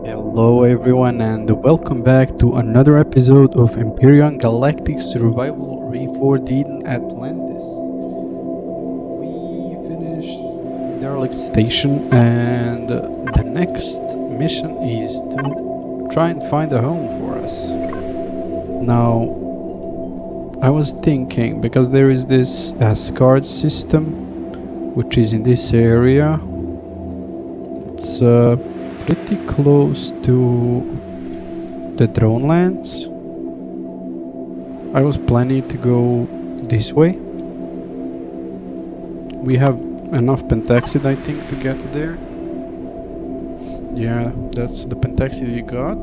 Hello everyone and welcome back to another episode of Empyrion Galactic Survival Reforged Atlantis. We finished the derelict station and the next mission is to try and find a home for us. Now, I was thinking, because there is this Asgard system which is in this area. It's pretty close to the drone lands. I was planning to go this way. We have enough pentaxid, I think, to get there. Yeah, that's the pentaxid we got.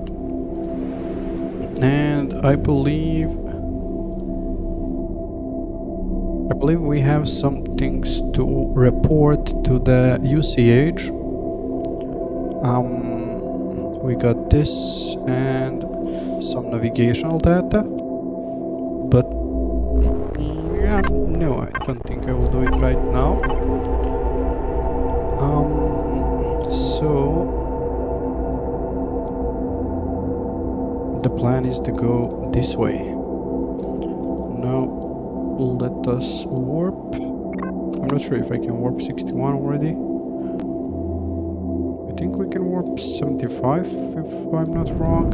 And I believe we have some things to report to the UCH. We got this and some navigational data, but yeah, no, I don't think I will do it right now. So the plan is to go this way. Now let us warp. I'm not sure if I can warp 61 already. I think we can warp 75 if I'm not wrong.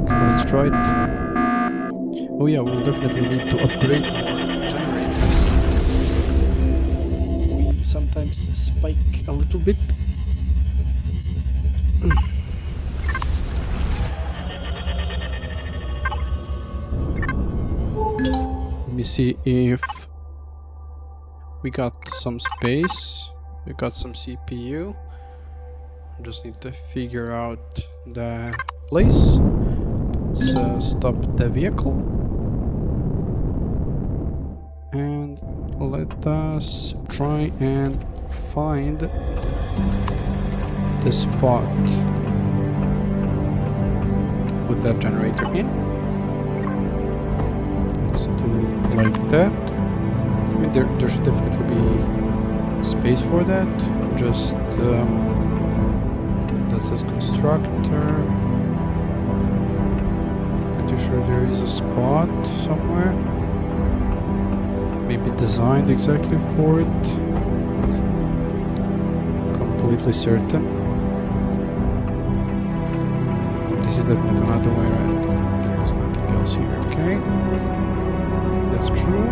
Let's try it. Oh yeah, we'll definitely need to upgrade our generators. We sometimes spike a little bit. Let me see if we got some space. We got some CPU. Just need to figure out the place. Let's stop the vehicle. And let us try and find the spot to put that generator in. Let's do it like that. I mean, there should definitely be space for that. Just that says constructor. Pretty sure there is a spot somewhere, maybe designed exactly for it. Completely certain. This is definitely not the way, right? There's nothing else here. Okay, that's true.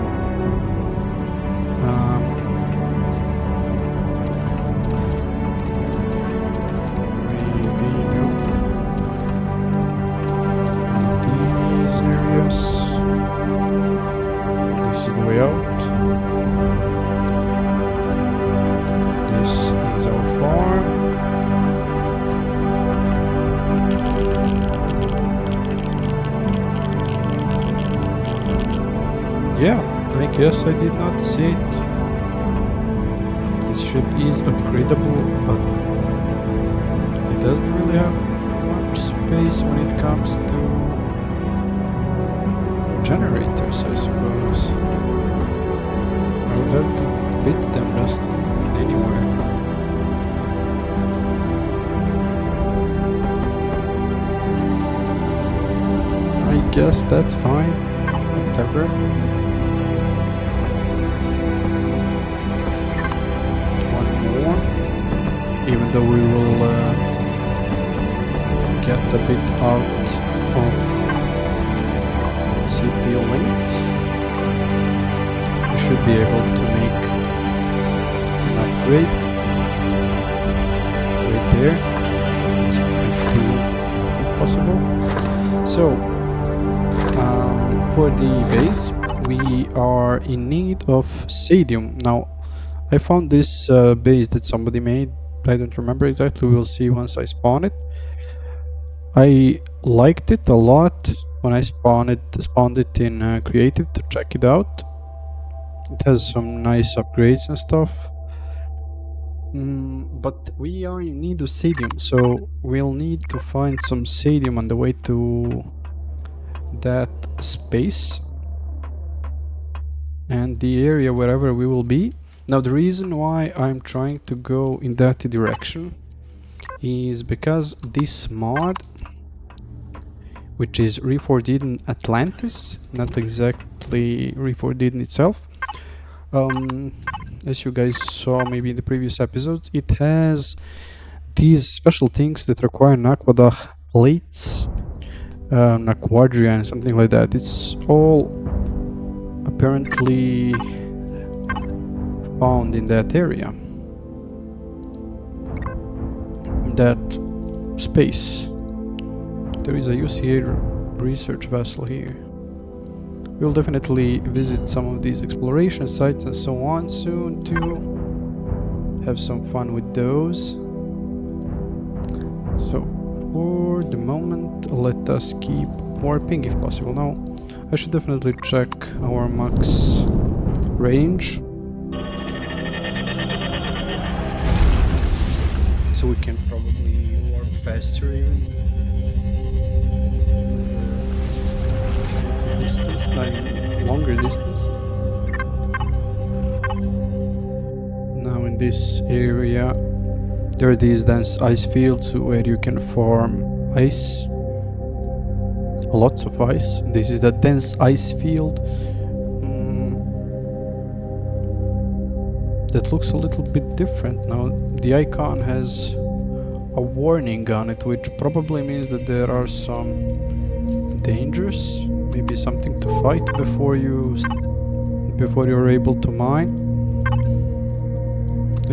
This is the way out. This is our farm. Yeah, I guess I did not see it. This ship is upgradable, but it doesn't really have much space when it comes to generators, I suppose. I would have to fit them just anywhere. I guess that's fine. Whatever. One more. Even though we will get a bit out of CPU linked, we should be able to make an upgrade right there. Let's make two if possible. So for the base we are in need of sadium. Now I found this base that somebody made. I don't remember exactly, we'll see once I spawn it. I liked it a lot when I spawned it in creative to check it out. It has some nice upgrades and stuff. But we are in need of sadium, so we'll need to find some sadium on the way to that space and the area wherever we will be. Now the reason why I'm trying to go in that direction is because this mod, which is Reforged Atlantis, not exactly Reforged itself, as you guys saw maybe in the previous episodes, it has these special things that require Naquadah plates, Naquadria and something like that. It's all apparently found in that area, in that space. There is a UCA research vessel here. We'll definitely visit some of these exploration sites and so on soon to have some fun with those. So for the moment, let us keep warping if possible. Now I should definitely check our max range, so we can probably warp faster even. Distance, like longer distance. Now in this area there are these dense ice fields where you can farm ice, lots of ice. This is the dense ice field that looks a little bit different now. The icon has a warning on it, which probably means that there are some dangers, maybe something to fight before you're able to mine.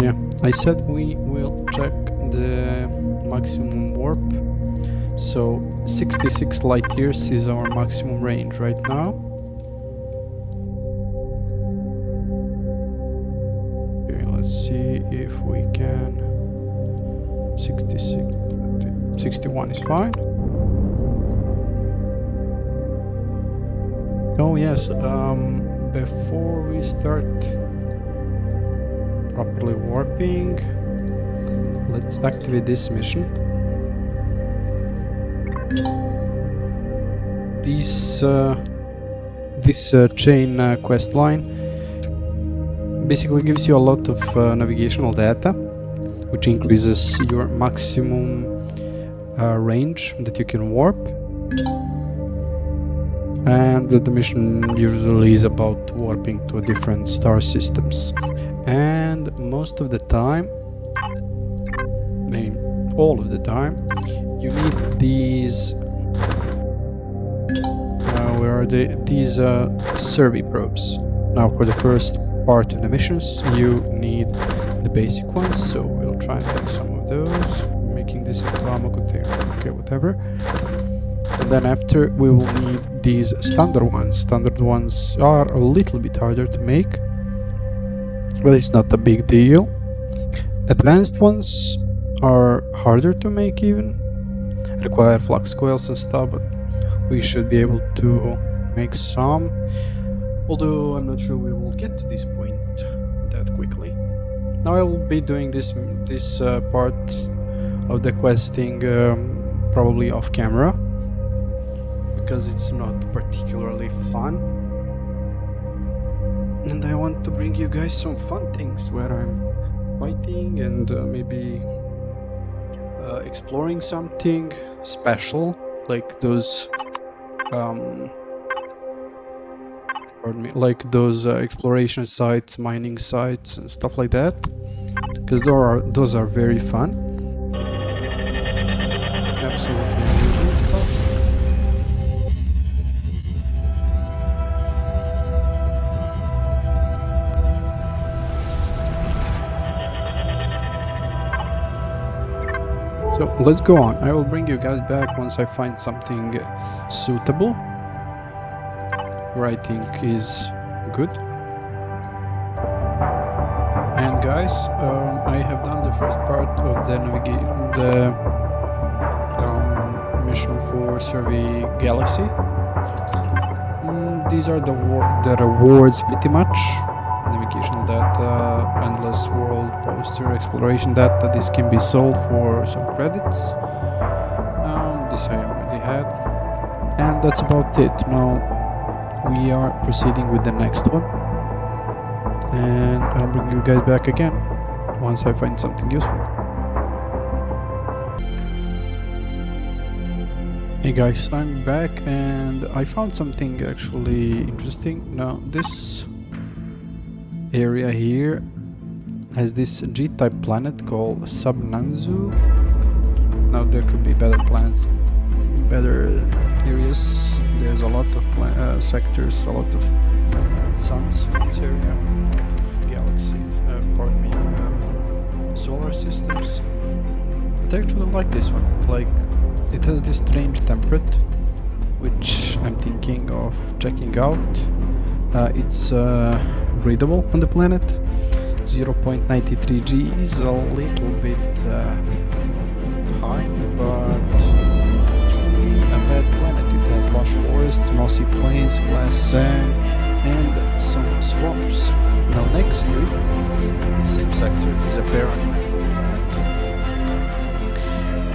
Yeah, I said we will check the maximum warp. So 66 light years is our maximum range right now. Okay, let's see if we can. 61 is fine. Oh yes, before we start properly warping, let's activate this mission. This chain quest line basically gives you a lot of navigational data, which increases your maximum range that you can warp. And the mission usually is about warping to different star systems. And most of the time, I mean all of the time, you need these where are they? These survey probes. Now for the first part of the missions you need the basic ones, so we'll try and take some of those, making this into ammo container, okay, whatever. And then after we will need these standard ones. Standard ones are a little bit harder to make, but it's not a big deal. Advanced ones are harder to make even, require flux coils and stuff, but we should be able to make some, although I'm not sure we will get to this point that quickly. Now I will be doing this part of the questing probably off camera, because it's not particularly fun, and I want to bring you guys some fun things where I'm fighting and maybe exploring something special, like those exploration sites, mining sites and stuff like that, because those are very fun, absolutely amazing stuff. So let's go on. I will bring you guys back once I find something suitable, where I think is good. And guys, I have done the first part of the mission for Survey Galaxy. These are the rewards pretty much. Navigational data, endless world poster, exploration data. This can be sold for some credits. This I already had. And that's about it. Now we are proceeding with the next one. And I'll bring you guys back again once I find something useful. Hey guys, I'm back and I found something actually interesting. Now this area here has this G-type planet called Subnanzu. Now there could be better planets, better areas. There's a lot of sectors, a lot of suns in this area, a lot of galaxies, solar systems. But I actually like this one. Like, it has this strange temperate, which I'm thinking of checking out. It's breathable on the planet. 0.93 G is a little bit high, but it shouldn't be a bad planet. It has lush forests, mossy plains, glass sand, and some swamps. Now next to it, the same sector is a barren metal planet,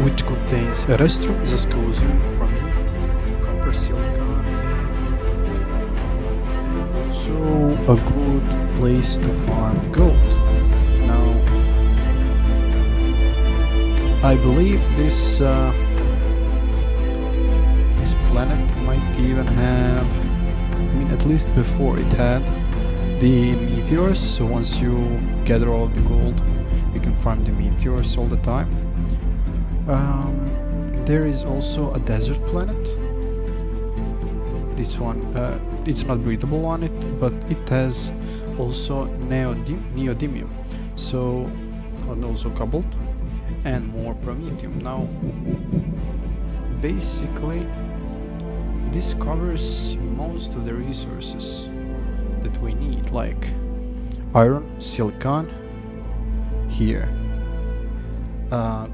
which contains a restroom, zascosium, promethium, copper, silicon, and also a good place to farm gold. Now, I believe this planet might even have, I mean, at least before it had the meteors. So once you gather all of the gold, you can farm the meteors all the time. There is also a desert planet. This one, it's not breathable on it, but it has also neodymium, so, and also cobalt and more promethium. Now, basically, this covers most of the resources that we need, like iron, silicon here,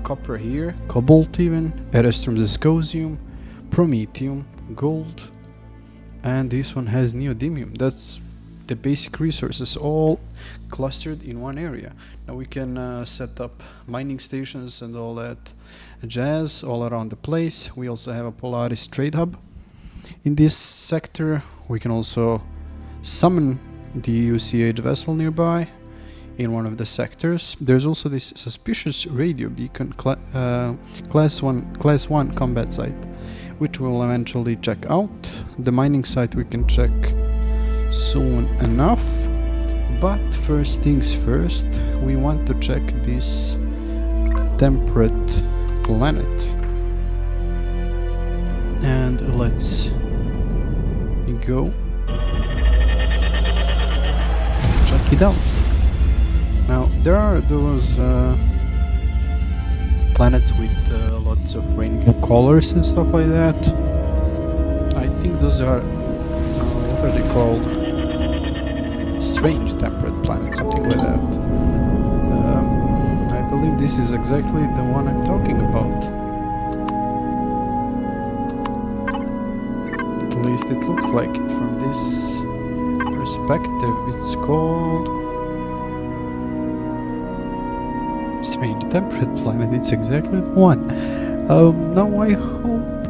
copper here, cobalt even, erestrum, zascosium, promethium, gold, and this one has neodymium. That's the basic resources all clustered in one area. Now we can set up mining stations and all that jazz all around the place. We also have a Polaris trade hub in this sector. We can also summon the UCH vessel nearby in one of the sectors. There's also this suspicious radio beacon class 1 combat site, which we'll eventually check out. The mining site we can check soon enough, but first things first, we want to check this temperate planet, and let's go check it out. Now there are those planets with lots of rainbow colors and stuff like that. I think those are what are they called? Strange temperate planets, something like that. I believe this is exactly the one I'm talking about. At least it looks like it from this perspective. It's called Strange temperate planet. It's exactly the one. Now I hope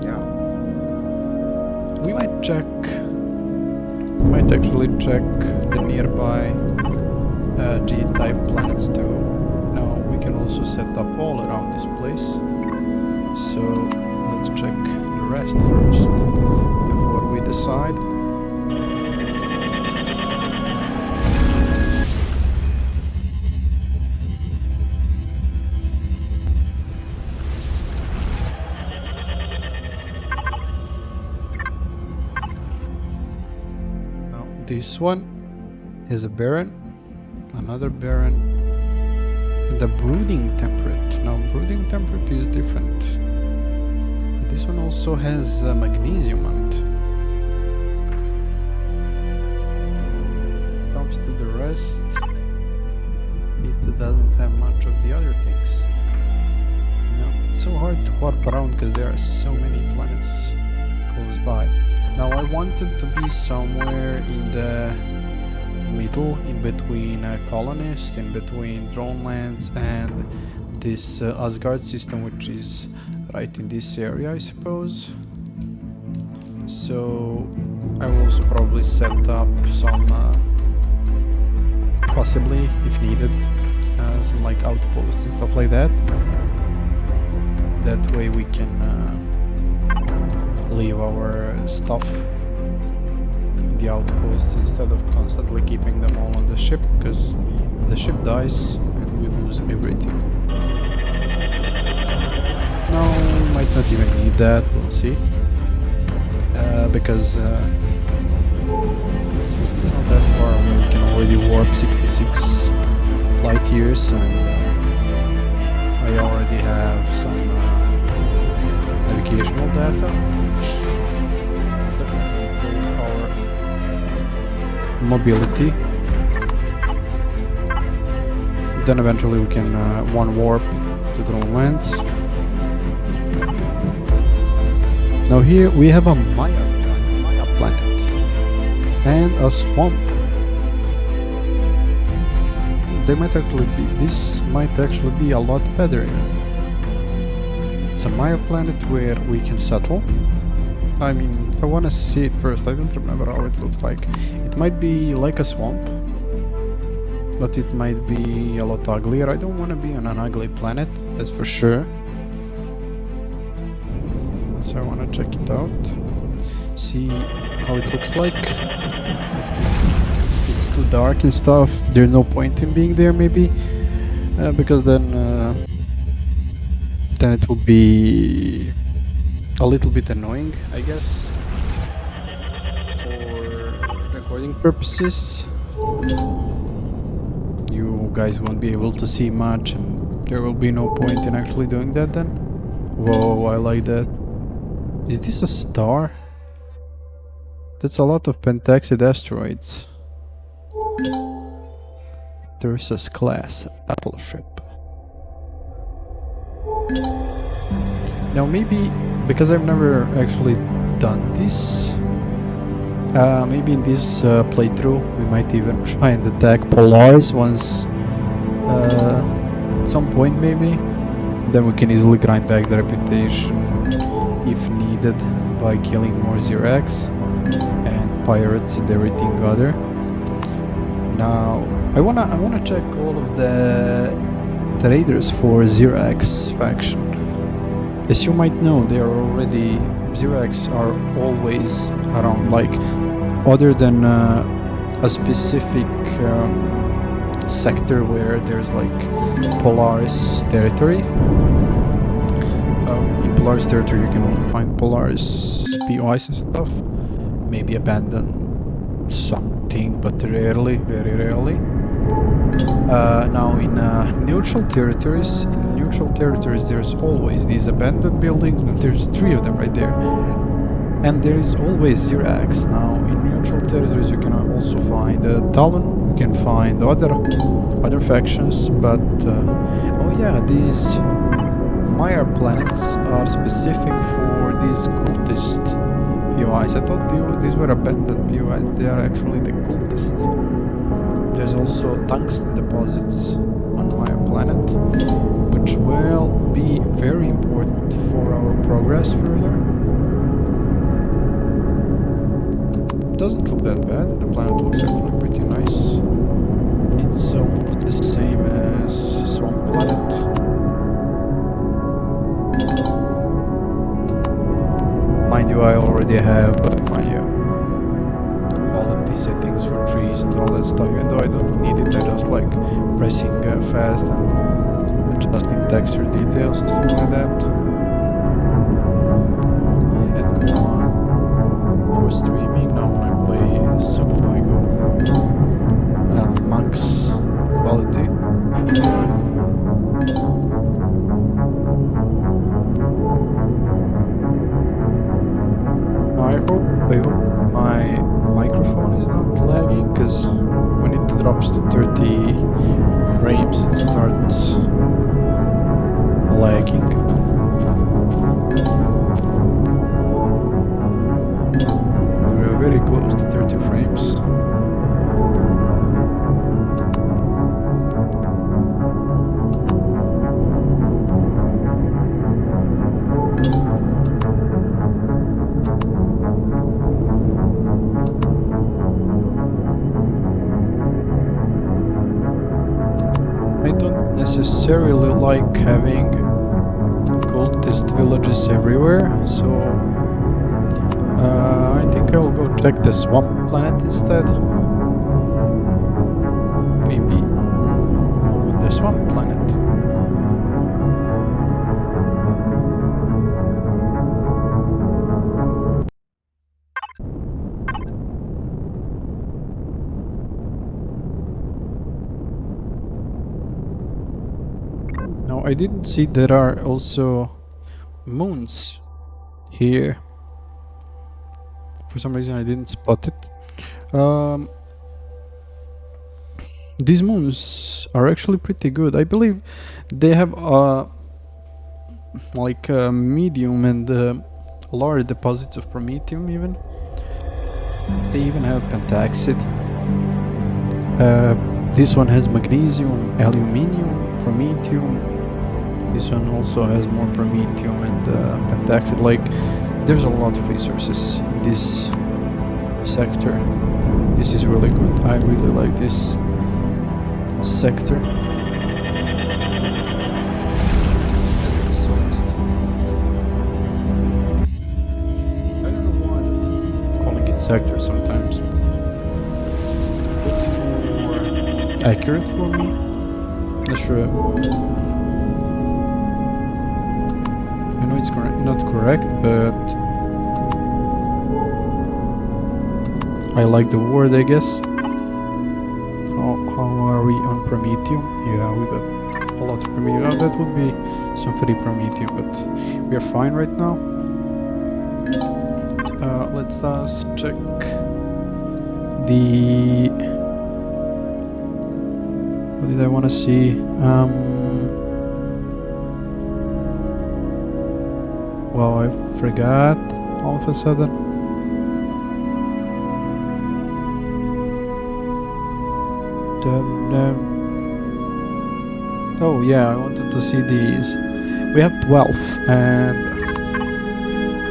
yeah, we might check, might actually check the nearby G-type planets too. Now we can also set up all around this place, so let's check the rest first before we decide. This one is a barren, another barren, and a brooding temperate. Now brooding temperate is different. This one also has magnesium on it. Comes to the rest, it doesn't have much of the other things. Now it's so hard to warp around because there are so many planets close by. Now I wanted to be somewhere in the middle, in between colonists, in between drone lands and this Asgard system, which is right in this area, I suppose. So I will also probably set up some, possibly if needed, some like outposts and stuff like that. That way we can leave our stuff in the outposts instead of constantly keeping them all on the ship, because if the ship dies and we lose everything. No, might not even need that, we'll see. Because it's not that far away, we can already warp 66 light years, and I already have some navigational data, which definitely improve our mobility. Then eventually we can one warp to drone lands. Now here we have a Maya planet and a swamp. This might actually be a lot better. It's a Maya planet where we can settle. I mean, I want to see it first. I don't remember how it looks like. It might be like a swamp, but it might be a lot uglier. I don't want to be on an ugly planet, that's for sure. So I want to check it out, see how it looks like. If it's too dark and stuff, there's no point in being there, maybe, because then it will be a little bit annoying, I guess, for recording purposes. You guys won't be able to see much, and there will be no point in actually doing that then. Whoa, I like that. Is this a star? That's a lot of pentaxid asteroids. There's class battleship. Now maybe, because I've never actually done this, maybe in this playthrough we might even try and attack Polaris once, at some point maybe. Then we can easily grind back the reputation if needed by killing more Zirax and pirates and everything other. Now I wanna check all of the traders for Zirax faction. As you might know, Zirax are always around, like, other than a specific sector where there's like Polaris territory. In Polaris territory you can only find Polaris POIs and stuff, maybe abandon something, but rarely, very rarely. Now in neutral territories, there's always these abandoned buildings, and there's 3 of them right there. And there is always Zirax. Now in neutral territories you can also find Talon, you can find other factions, but oh yeah, these Maya planets are specific for these cultist POIs. I thought these were abandoned POIs, they are actually the cultists. There's also tungsten deposits on Maya planet, which will be very important for our progress further. Doesn't look that bad, the planet looks actually pretty nice. It's almost the same as Swamp Planet. Mind you, I already have my quality settings for trees and all that stuff, even though I don't need it. I just like pressing fast and adjusting texture details and stuff like that. And go on. For streaming, now when I play solo, I go max quality. I hope my microphone is not lagging, because when it drops to 30 frames it starts lagging. And we are very close to 30 frames. I don't necessarily like having noticed villages everywhere, so I think I'll go check the swamp planet instead. Maybe on the swamp planet. No, I didn't see there are also moons here. For some reason I didn't spot it. These moons are actually pretty good. I believe they have like medium and large deposits of promethium even. They even have pentaxid. This one has magnesium, aluminium, promethium. This one also has more promethium and pentaxid. Like, there's a lot of resources in this sector. This is really good. I really like this sector. I don't know why I'm calling it sector sometimes. It's more accurate for me. Not sure. I know it's not correct, but I like the word, I guess. How are we on promethium? Yeah, we got a lot of promethium. Oh, that would be some free promethium, but we are fine right now. Let's check the... What did I want to see? Well, I forgot all of a sudden. Oh yeah, I wanted to see these. We have 12, and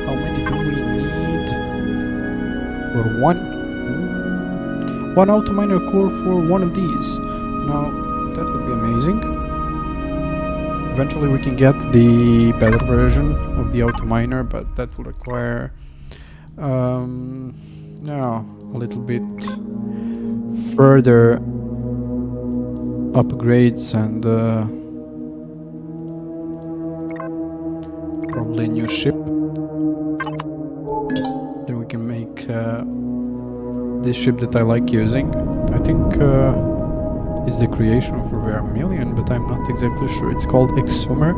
how many do we need? For one? One auto miner core for one of these. Now, that would be amazing. Eventually we can get the better version of the auto miner, but that will require a little bit further upgrades and probably a new ship. Then we can make this ship that I like using. I think it's the creation of Vermilion, but I'm not exactly sure. It's called Exhumer.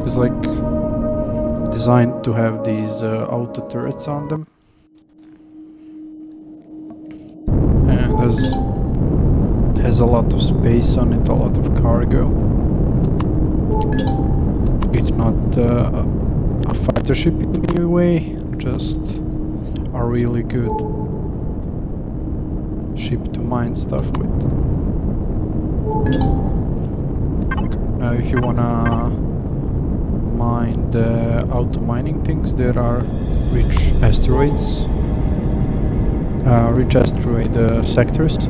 It's like designed to have these auto turrets on them. And has a lot of space on it, a lot of cargo. It's not a fighter ship in any way, just a really good ship to mine stuff with. Now if you wanna mine the auto mining things, there are rich asteroids, rich asteroid sectors.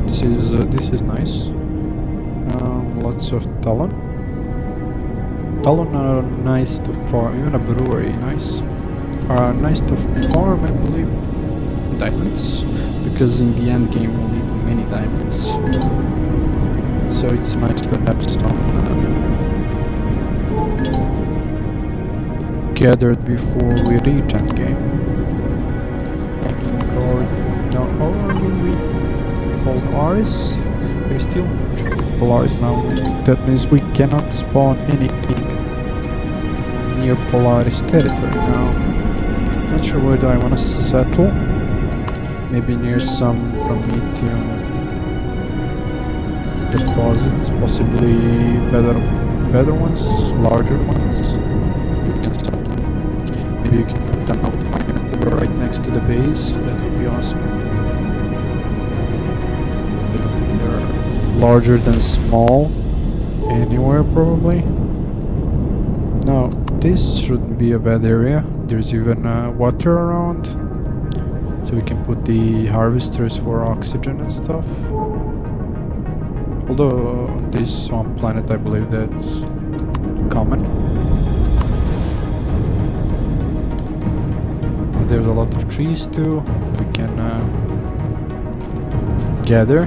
This is nice. Lots of talon. Talon are nice to farm, even a brewery, nice. Nice to farm, I believe. Diamonds, because in the end game we'll need many diamonds. So it's nice to have some gathered before we reach end game. Polaris. We're still Polaris now. That means we cannot spawn anything near Polaris territory now. Not sure where do I want to settle. Maybe near some promethium deposits, possibly better ones, larger ones. We can settle. Maybe you can put an outminer right next to the base. That would be awesome. Larger than small anywhere probably. Now this shouldn't be a bad area. There's even water around, so we can put the harvesters for oxygen and stuff. Although on this swamp planet I believe that's common. There's a lot of trees too. We can gather.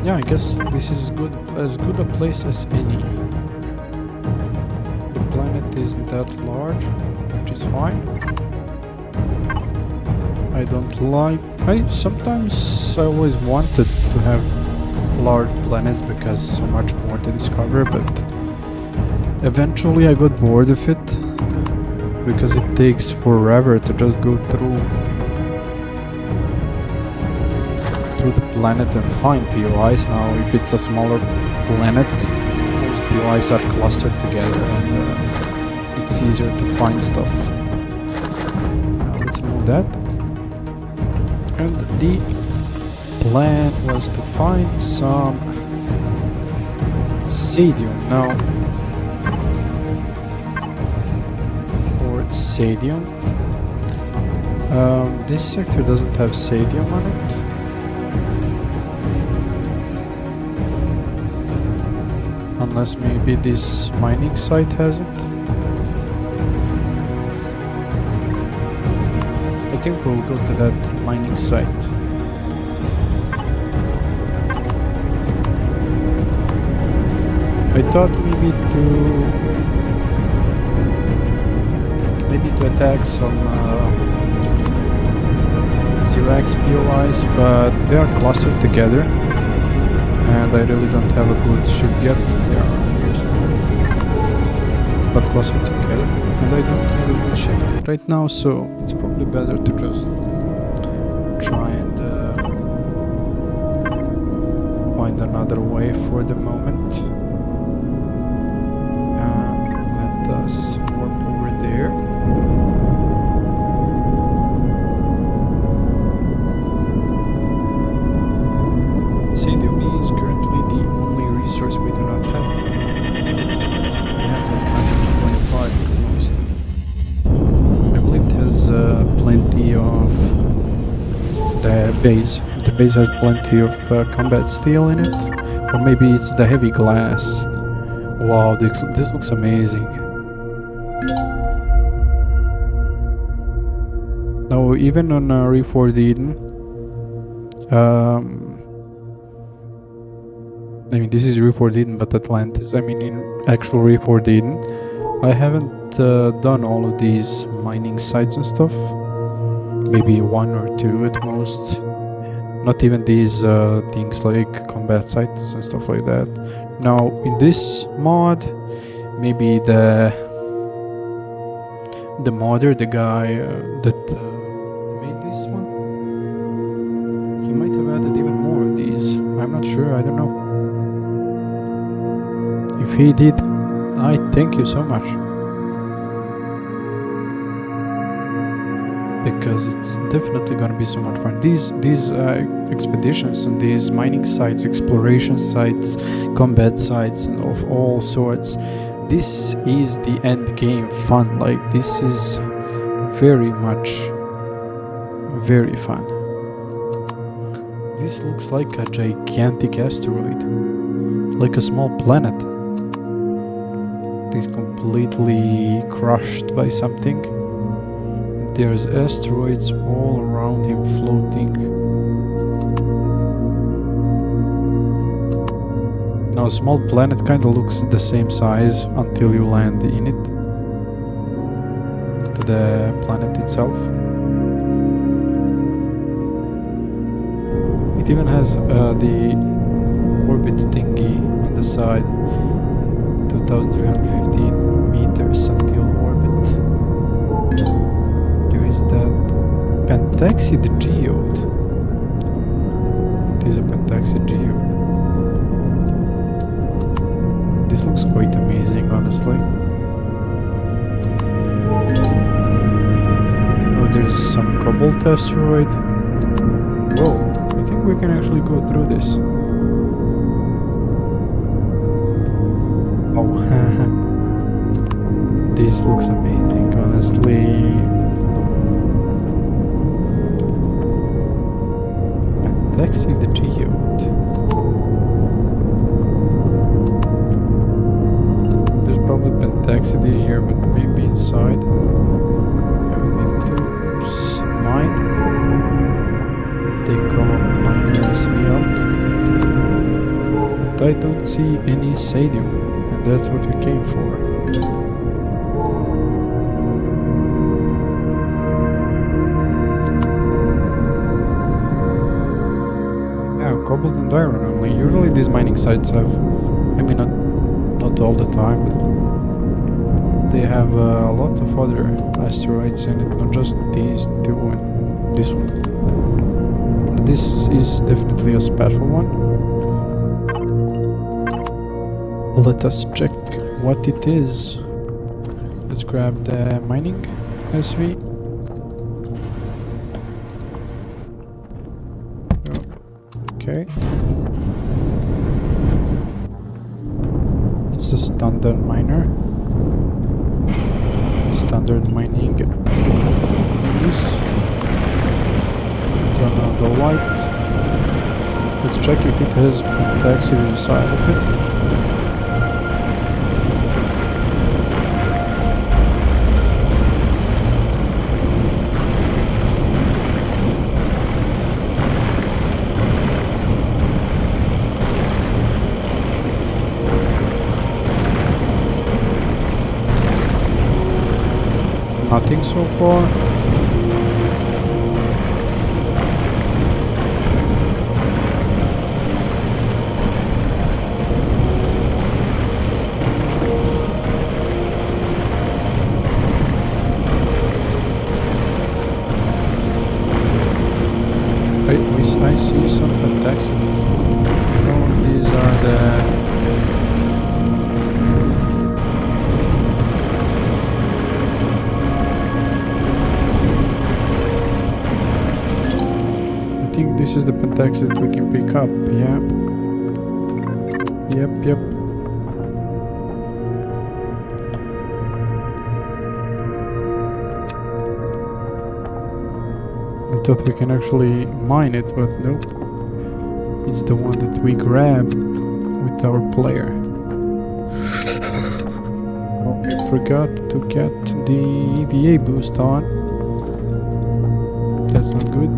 Yeah, I guess this is as good a place as any. The planet isn't that large, which is fine. I don't like... I always wanted to have large planets because so much more to discover, but eventually I got bored of it because it takes forever to just go through the planet and find POIs. Now if it's a smaller planet, most POIs are clustered together and it's easier to find stuff. Let's remove that. And the plan was to find some sadium now, or sadium. This sector doesn't have sadium on it. Unless maybe this mining site has it. I think we'll go to that mining site. I thought maybe to attack some Xerax POIs, but they are clustered together. And I really don't have a good ship yet. They are here somewhere. But clustered together. And I don't have a good ship right now, so it's probably better to just try and find another way for the moment. Let us warp over there. Sadium is currently the only resource we do not have. We have like 125 at the most. I believe it has plenty of the base. The base has plenty of combat steel in it. Or maybe it's the heavy glass. Wow, this looks amazing. Now, even on Reforged Eden, I mean, this is Reforged Eden, but Atlantis. I mean, in actual Reforged Eden, I haven't done all of these mining sites and stuff. Maybe one or two at most. Not even these things like combat sites and stuff like that. Now, in this mod, maybe the modder, the guy that made this one, he might have added even more of these. I'm not sure, I don't know. If he did, I thank you so much. Because it's definitely gonna be so much fun. These expeditions and these mining sites, exploration sites, combat sites, and of all sorts, this is the end game fun. Like, this is very much very fun. This looks like a gigantic asteroid, like a small planet. It's completely crushed by something. There's asteroids all around him floating. Now, a small planet kind of looks the same size until you land in it, to the planet itself. It even has the orbit thingy on the side, 2,315 meters until orbit. There is that Pentaxid geode. It is a Pentaxid geode. This looks quite amazing, honestly. Oh, there's some cobalt asteroid. Whoa, I think we can actually go through this. Oh, this looks amazing, honestly. Taxi the geode. There's probably Pentaxid here, but maybe inside. I will need to mine. Take our miner SV out. But I don't see any sadium, and that's what we came for. Cobalt and iron only. Usually these mining sites have, I mean not all the time, but they have a lot of other asteroids in it, not just these two and this one. This is definitely a special one. Let us check what it is. Let's grab the mining SV. Okay. It's a standard miner. Standard mining use. Turn on the light. Let's check if it has Pentaxid inside of it. Nothing so far. I see some Pentaxid. Oh, these are the... I think this is the Pentaxid that we can pick up, yeah. Yep. I thought we can actually mine it, but nope. It's the one that we grab with our player. Oh, we forgot to get the EVA boost on. That's not good.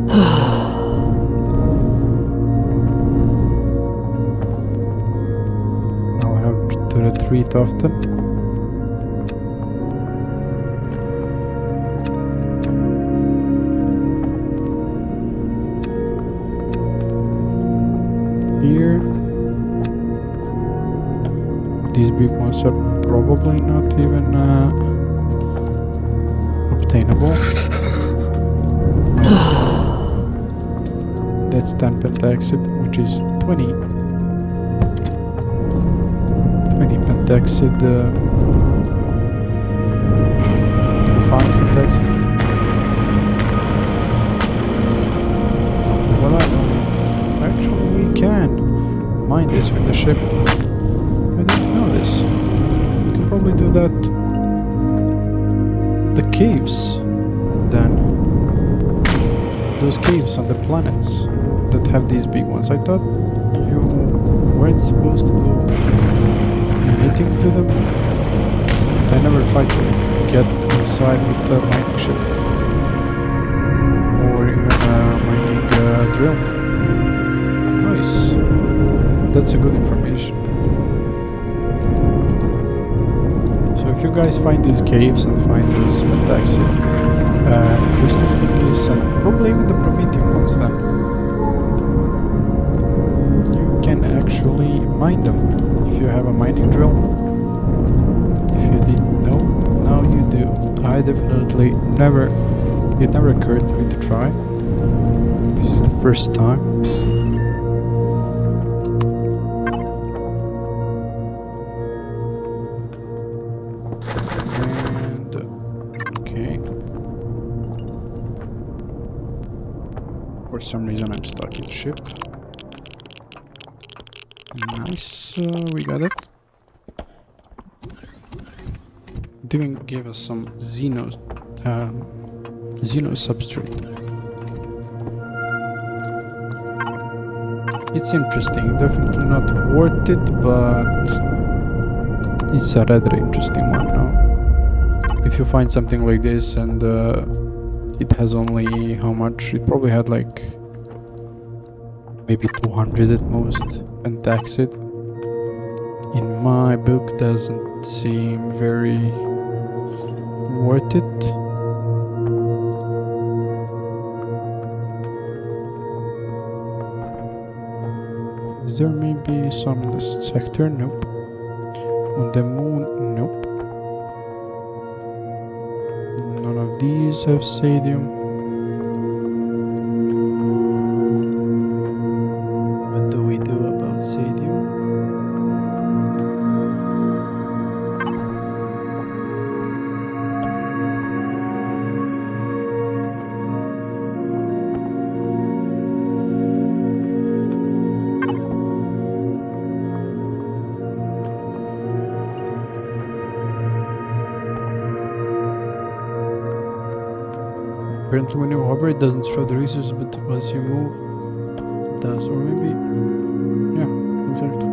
I'll have to retreat often. Here, these big ones are probably not even obtainable. That's 10 Pentaxid, which is 20 Pentaxid, 5 Pentaxid. Well, actually we can mine this with the ship. I didn't know this. We can probably do that in the caves then. Those caves on the planets that have these big ones. I thought you weren't supposed to do anything to them. I never tried to get inside with the mining ship. Or even a mining drill. Nice. That's a good information. So if you guys find these caves and find those Pentaxid, persistent and probably even the Promethean ones then, you can actually mine them if you have a mining drill. If you didn't know, now you do. I definitely it never occurred to me to try. This is the first time. And okay. For some reason I'm stuck in the ship. Nice, we got it. Didn't give us some Xeno substrate. It's interesting, definitely not worth it, but it's a rather interesting one now. If you find something like this and it has only how much? It probably had like maybe 200 at most and tax it. In my book doesn't seem very worth it. Is there maybe some in this sector? Nope. On the moon? Nope. None of these have sadium. What do we do about sadium? Apparently when you hover it doesn't show the resources, but as you move it does, or maybe, yeah, exactly.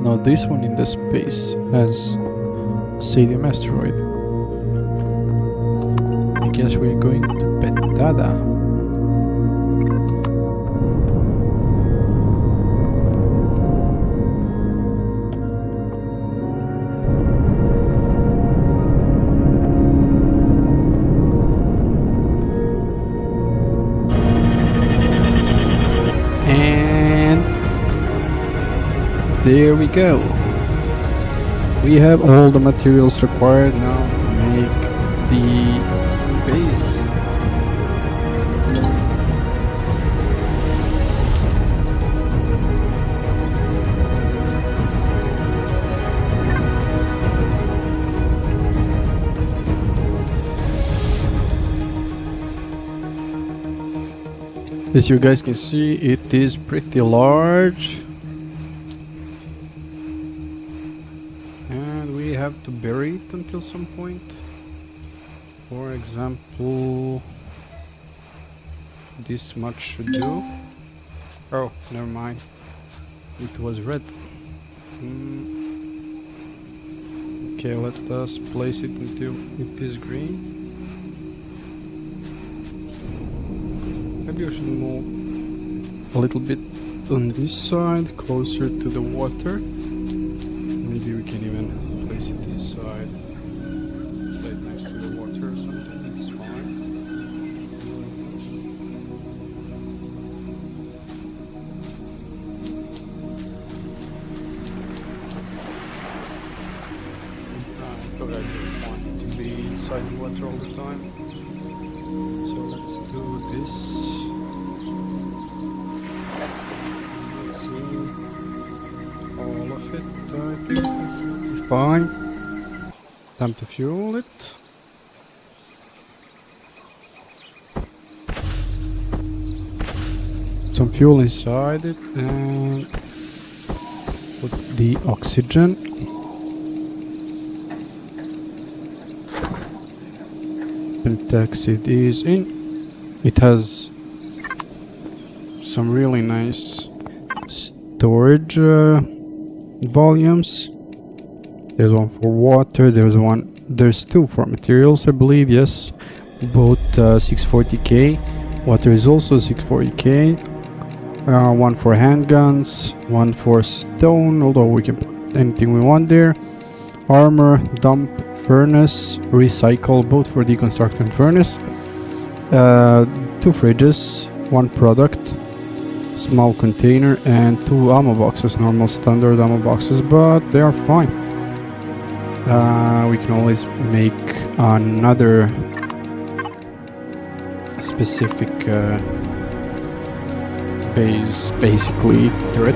Now this one in the space has a sadium asteroid. I guess we're going to Pentada. There we go. We have all the materials required now to make the base. As you guys can see, it is pretty large. Have to bury it until some point. For example, this much should do. Oh, never mind. It was red. Okay, let us place it until it is green. Maybe we should move a little bit on this side, closer to the water. Maybe we can even place it this side, right next to the water or something. It's fine. I thought I didn't want it to be inside the water all the time. So let's do this. Let's see. All of it, I think. Fine. Time to fuel it. Some fuel inside it and put the oxygen. Pentaxid is in. It has some really nice storage volumes. There's one for water, there's two for materials, I believe, yes. Both 640k. Water is also 640k. One for handguns, one for stone, although we can put anything we want there. Armor, dump, furnace, recycle, both for deconstruct and furnace. Two fridges, one product, small container, and two ammo boxes, normal standard ammo boxes, but they are fine. We can always make another specific base, basically turret,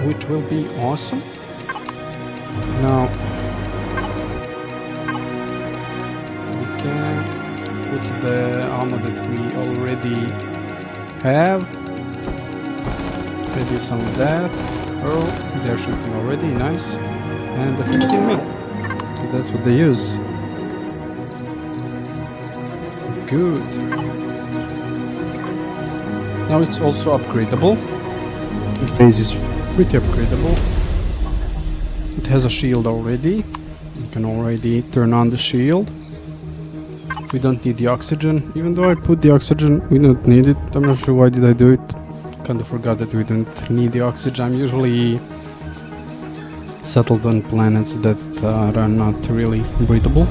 which will be awesome. Now we can put the armor that we already have, maybe some of that. Oh, they're shooting already, nice. And the 15 mil. That's what they use. Good. Now it's also upgradable. The base is pretty upgradable. It has a shield already. You can already turn on the shield. We don't need the oxygen. Even though I put the oxygen, we don't need it. I'm not sure why did I do it. Kinda forgot that we don't need the oxygen. I'm usually settled on planets that are not really breathable.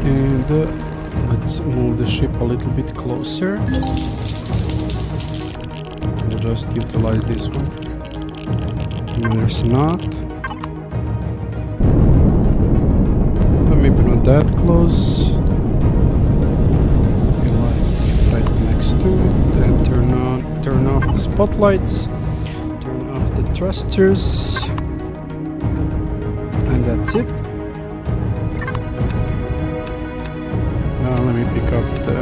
And let's move the ship a little bit closer. We'll just utilize this one. No, there's not. Maybe not that close. Like right next to it, and turn off the spotlights, turn off the thrusters, and that's it. Now let me pick up the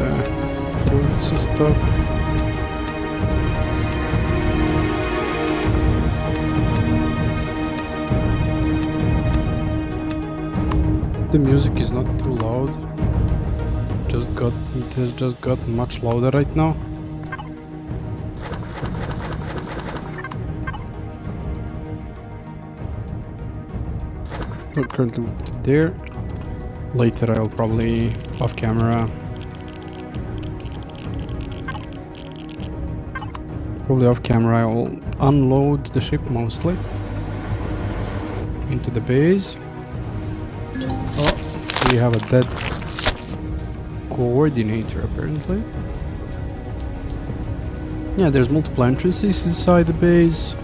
fruits and stuff. The music is not too loud. It has just gotten much louder right now. We're currently there. Later I'll probably off camera. I will unload the ship mostly into the base. We have a dead coordinator apparently. Yeah, there's multiple entrances inside the base.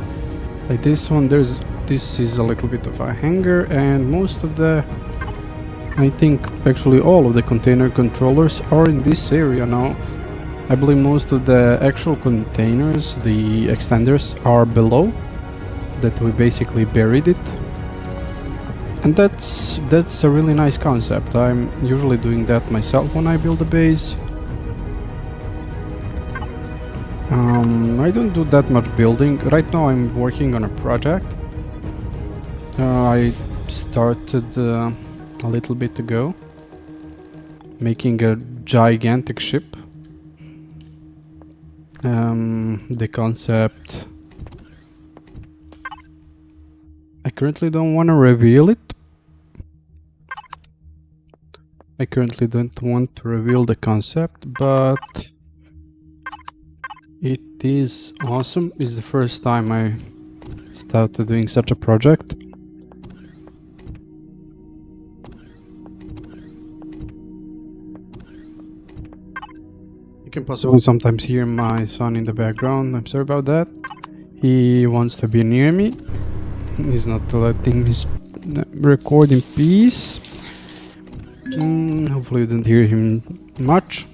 Like this one, this is a little bit of a hangar, and most of the, I think actually all of the container controllers are in this area now. I believe most of the actual containers, the extenders, are below, that we basically buried it. And that's a really nice concept. I'm usually doing that myself when I build a base. I don't do that much building. Right now I'm working on a project. I started a little bit ago, making a gigantic ship. The concept, I currently don't want to reveal it. I currently don't want to reveal the concept, but it is awesome. It's the first time I started doing such a project. You can possibly sometimes hear my son in the background. I'm sorry about that. He wants to be near me. He's not letting me record in peace. Hopefully you don't hear him much.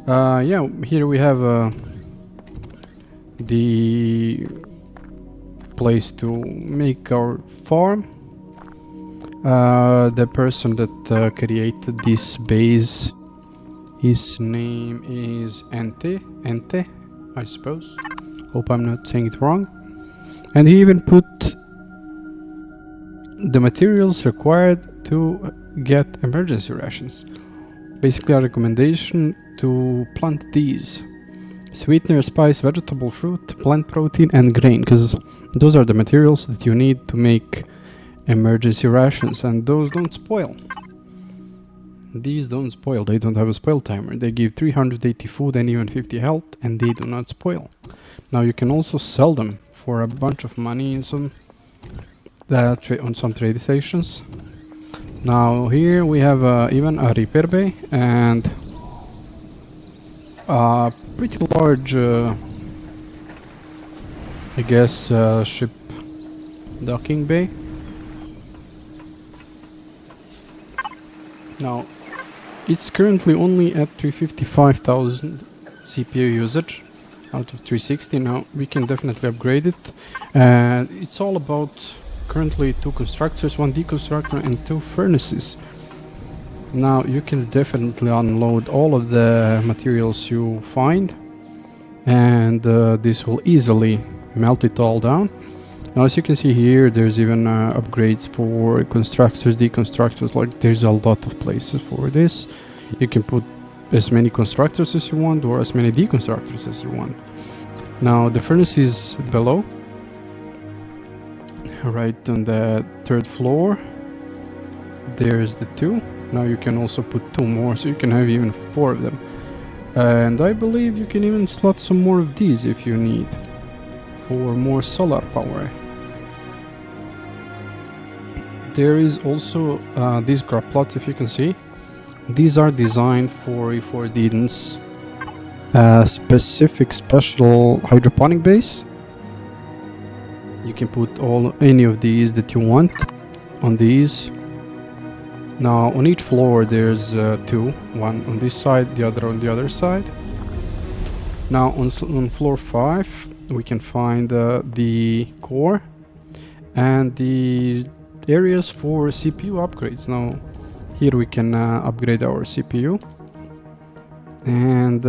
Yeah, here we have the place to make our farm. The person that created this base, his name is Ente, I suppose. Hope I'm not saying it wrong. And he even put the materials required to get emergency rations. Basically a recommendation to plant these: sweetener, spice, vegetable, fruit, plant protein and grain, because those are the materials that you need to make emergency rations, and those don't spoil. These don't spoil, they don't have a spoil timer. They give 380 food and even 50 health, and they do not spoil. Now you can also sell them for a bunch of money in some on some trade stations. Now here we have even a repair bay and a pretty large, I guess, ship docking bay. Now it's currently only at 355,000 CPU usage out of 360. Now we can definitely upgrade it, and it's all about currently 2 constructors, 1 deconstructor and 2 furnaces. Now you can definitely unload all of the materials you find, and this will easily melt it all down. Now, as you can see here, there's even upgrades for constructors, deconstructors. Like, there's a lot of places for this. You can put as many constructors as you want, or as many deconstructors as you want. Now, the furnace is below, right on the 3rd floor. There's the 2. Now you can also put 2 more, so you can have even 4 of them. And I believe you can even slot some more of these if you need, for more solar power. There is also these crop plots, if you can see. These are designed for Reforged's specific special hydroponic base. You can put any of these that you want on these. Now on each floor there's 2, one on this side, the other on the other side. Now on floor 5 we can find the core and the areas for CPU upgrades. Now here we can upgrade our CPU and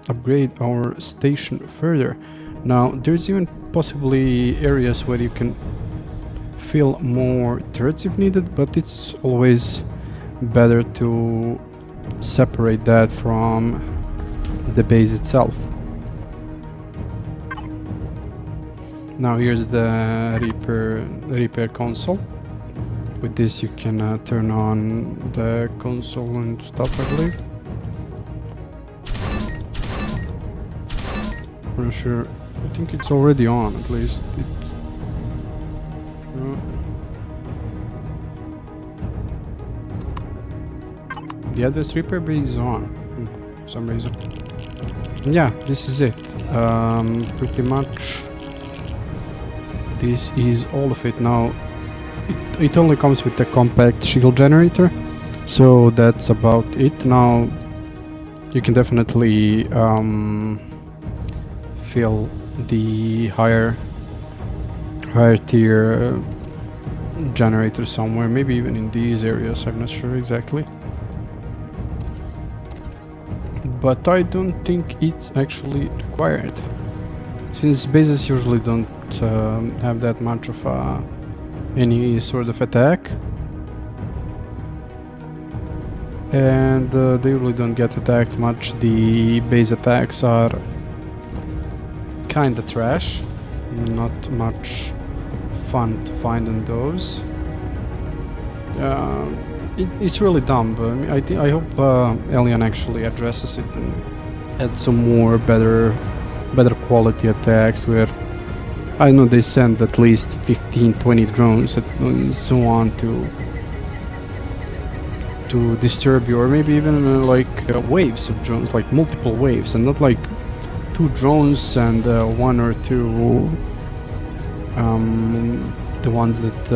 upgrade our station further. Now there's even possibly areas where you can fill more turrets if needed, but it's always better to separate that from the base itself. Now here's the repair console. With this you can turn on the console and stuff, I believe. I'm not sure. I think it's already on, at least. The advanced repair base is on for some reason. Yeah, this is it. Pretty much this is all of it. Now it only comes with a compact shield generator, so that's about it. Now you can definitely fill the higher tier generator somewhere, maybe even in these areas, I'm not sure exactly. But I don't think it's actually required, since bases usually don't have that much of any sort of attack, and they really don't get attacked much. The base attacks are kinda trash, not much fun to find in those. It's really dumb, but I hope Alien actually addresses it and adds some more better quality attacks, where I know they send at least 15-20 drones and so on to disturb you, or maybe even waves of drones, like multiple waves, and not like 2 drones and 1 or 2 the ones that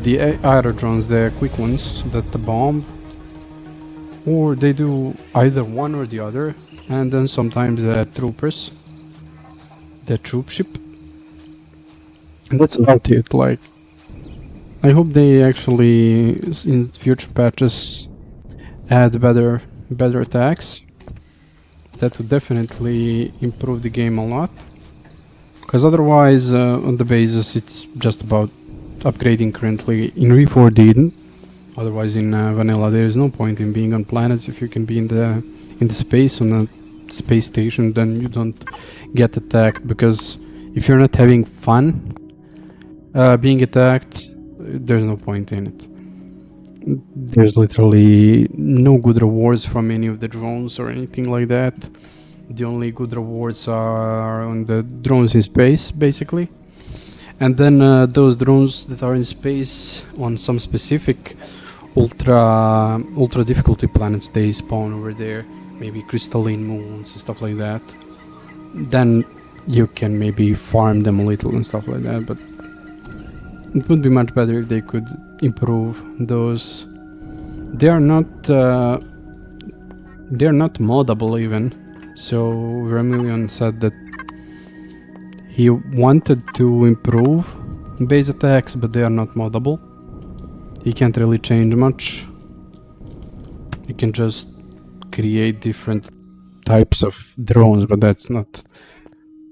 the aero drones, the quick ones that bomb, or they do either one or the other. And then sometimes the troopers, the troop ship, and that's about it. Like, I hope they actually in future patches add better attacks. That would definitely improve the game a lot, because otherwise on the bases it's just about upgrading currently in Reforged. Otherwise in vanilla there is no point in being on planets. If you can be in the space, on a space station, then you don't get attacked, because if you're not having fun being attacked, there's no point in it. There's literally no good rewards from any of the drones or anything like that. The only good rewards are on the drones in space, basically, and then those drones that are in space on some specific ultra difficulty planets, they spawn over there, maybe crystalline moons and stuff like that. Then you can maybe farm them a little and stuff like that, but it would be much better if they could improve those. They are not moddable even. So Remillion said that he wanted to improve base attacks, but they are not moddable. You can't really change much. You can just create different types of drones, but that's not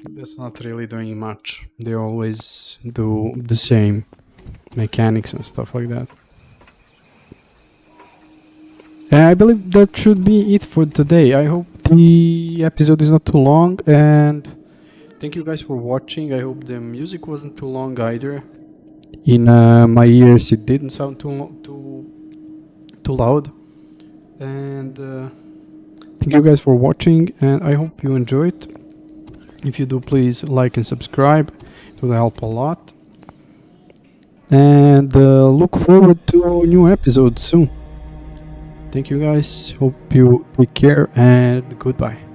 That's not really doing much. They always do the same mechanics and stuff like that. I believe that should be it for today. I hope the episode is not too long, and thank you guys for watching. I hope the music wasn't too long either. In my ears it didn't sound too loud. And thank you guys for watching, and I hope you enjoyed. If you do, please like and subscribe. It will help a lot. And look forward to new episodes soon. Thank you guys. Hope you take care, and goodbye.